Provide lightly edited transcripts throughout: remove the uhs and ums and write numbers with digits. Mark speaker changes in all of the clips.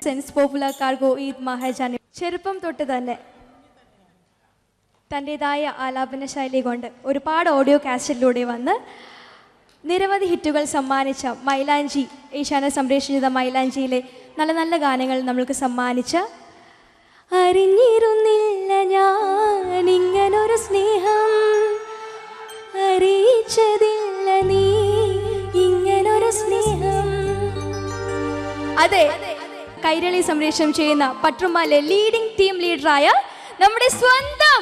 Speaker 1: Sense popular cargo Eid മഹാജാൻ ചെറുപ്പം തൊട്ട് തന്നെ തൻ്റെതായ ആലാപന ശൈലി കൊണ്ട് ഒരുപാട് ഓഡിയോ കാസറ്റിലൂടെ വന്ന് നിരവധി ഹിറ്റുകൾ സമ്മാനിച്ച മൈലാഞ്ചി, ഏഷ്യാനെറ്റ് സംപ്രേഷണം ചെയ്ത മൈലാഞ്ചിയിലെ നല്ല നല്ല ഗാനങ്ങൾ നമ്മൾക്ക് സമ്മാനിച്ച അറിഞ്ഞിരുന്നില്ല ഞാൻ ഇങ്ങനൊരു സ്നേഹം, അറിയിച്ചതില്ല നീ ഇങ്ങനൊരു സ്നേഹം. അതെ, കൈരളി സംപ്രേഷണം ചെയ്യുന്ന പട്രുമാലെ ലീഡിംഗ് ടീം ലീഡറായ നമ്മുടെ സ്വന്തം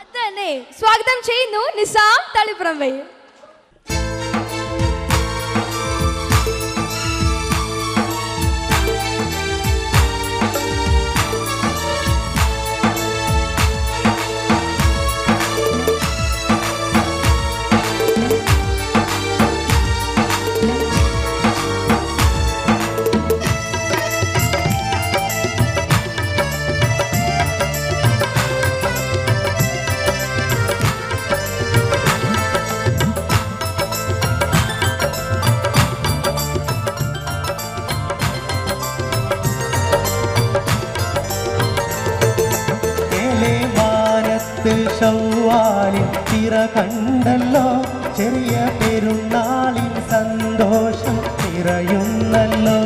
Speaker 1: അതന്നെ സ്വാഗതം ചെയ്യുന്നു നിസാം തളിപ്പറമ്പ്.
Speaker 2: ഷവ്വാലിൻ തിര കണ്ടല്ലോ, ചെറിയ പെരുന്നാളിൻ സന്തോഷം നിറയുന്നല്ലോ.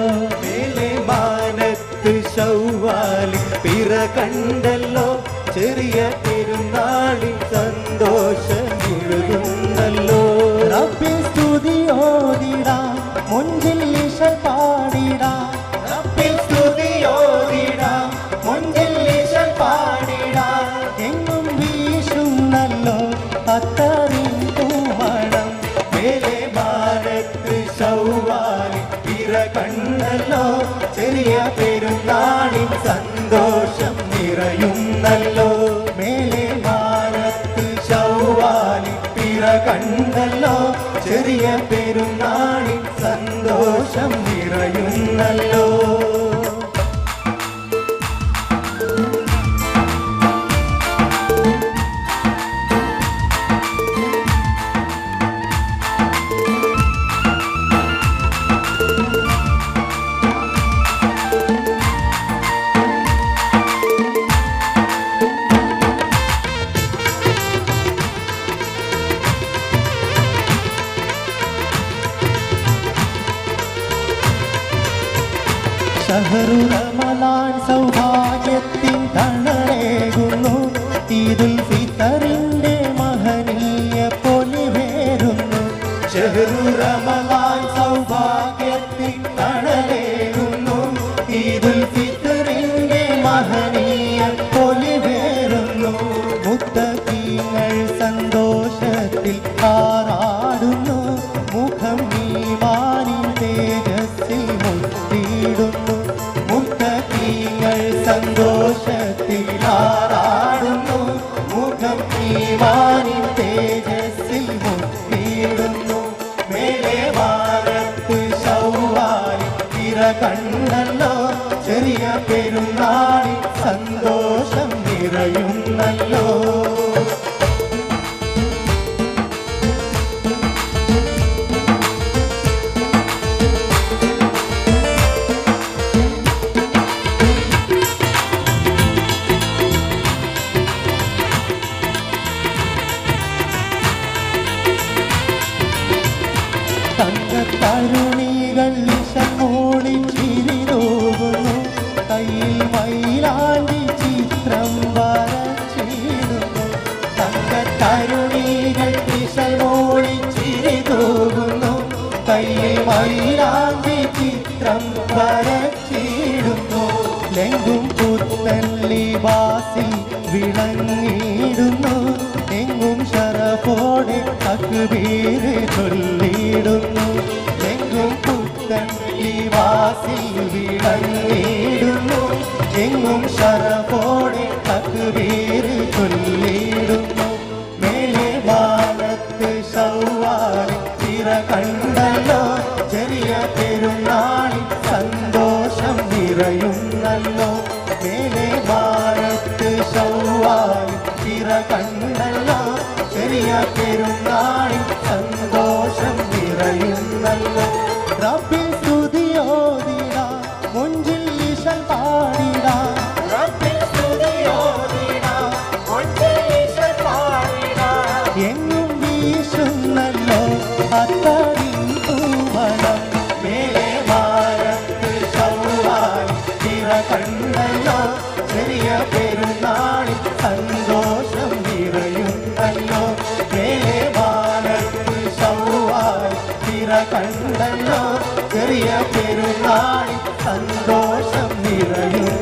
Speaker 2: മേലെ മാനത്ത് ഷവ്വാലിൻ തിര കണ്ടല്ലോ, ചെറിയ പെരുന്നാളിൻ സന്തോഷം നിറയുന്നല്ലോ. റബ്ബേ സ്തുതിയോദിടാം, മുൻപിൽ ഇശ പാടിടാം. റബ്ബേ സ്തുതിയോദിടാം, മുൻപിൽ ഇശ പാടിടാം. എങ്ങും വീശുന്നല്ലോ അത്തറിൻ പൂമണം. മേലെ ഭാരത്ത് ഷവ്വാലിൻ തിര കണ്ടല്ലോ, ചെറിയ പെരുന്നാളിൻ സന്തോഷം നിറയുന്നല്ലോ. മേലെ ഭാരത്ത് ഷവ്വാലിൻ തിര കണ്ടല്ലോ, ചെറിയ പെരുന്നാളിൻ സന്തോഷം നിറയുന്നല്ലോ. ഷഹ്റു റമളാൻ സൗഭാഗ്യത്തിൻ തണലേകുന്നു, ഈദുൽ ഫിത്തറിന്റെ മഹനീയ പൊലിവേറുന്നു. ഷഹ്റു റമളാൻ സൗഭാഗ്യത്തിൻ തണലേകുന്നു, ഈദുൽ ഫിത്തറിന്റെ മഹനീയ പൊലിവേറുന്നു. മുത്തഖീങ്ങൾ സന്തോഷത്തിൽ ആറാടുന്നു, മുഖം ഈമാനിൻ തേജസ്സിൽ മുത്തിയിടുന്നു. മുത്തഖീങ്ങൾ സന്തോഷത്തിൽ ആറാടുന്നു, മുഖം ഈമാനിൻ തേജസ്സിൽ മുത്തിയിടുന്നു. മേലെ ഭാരത്ത് ഷവ്വാലിൻ തിര കണ്ടല്ലോ, ചെറിയ പെരുന്നാളിൻ സന്തോഷം നിറയുന്നല്ലോ. തരുണികൾ നിശമോളി ചിരിതൂകുന്നു, കയ്യിൽ മൈലാഞ്ചി ചിത്രം വരച്ചിടുന്നു. തരുണികൾ നിശമോളി ചിരിതൂകുന്നു, കയ്യിൽ മൈലാഞ്ചി ചിത്രം വരച്ചിടുന്നു. ലെങ്കും പുത്തൻ ലിബാസിൽ വിളങ്ങിടുന്നു, എങ്ങും ശറഫോടെ തക്ബീർ ചൊല്ലിടുന്നു. എങ്ങും പുത്തൻ ലിബാസിൽ വിളങ്ങിടുന്നു, എങ്ങും ശറഫോടെ തക്ബീർ ചൊല്ലിടുന്നു. മേലെ ഭാരത്ത് ഷവ്വാലിൻ തിര കണ്ടല്ലോ, ചെറിയ പെരുന്നാളിൻ സന്തോഷം നിറയുന്നല്ലോ. മേലെ ഭാരത്ത് മാനത്ത് ശൗവാൽ തിര കണ്ടല്ലോ ചെറിയ പെരുന്നാളിൽ സന്തോഷം നിറയുന്നല്ലോ റബ്ബിൻ സ്തുതിയോദിടാ മുഞ്ചിൽ ഈശൻ പാടിടാ റബ്ബിൻ സ്തുതിയോദിടാ മുഞ്ചിൽ ഈശൻ പാടിടാ എങ്ങും വീശുന്നല്ലോ അത്തറിൻ തൂവണം മേലെ മാനത്ത് ശൗവാൽ തിര കണ്ടല്ലോ ചെറിയ പെരുന്നാളിൽ സന്തോഷം നിറയുന്നല്ലോ മേലെ മാനത്ത് ശൗവാൽ തിര കണ്ടല്ലോ ചെറിയ പെരുന്നാളിൽ സന്തോഷം നിറയും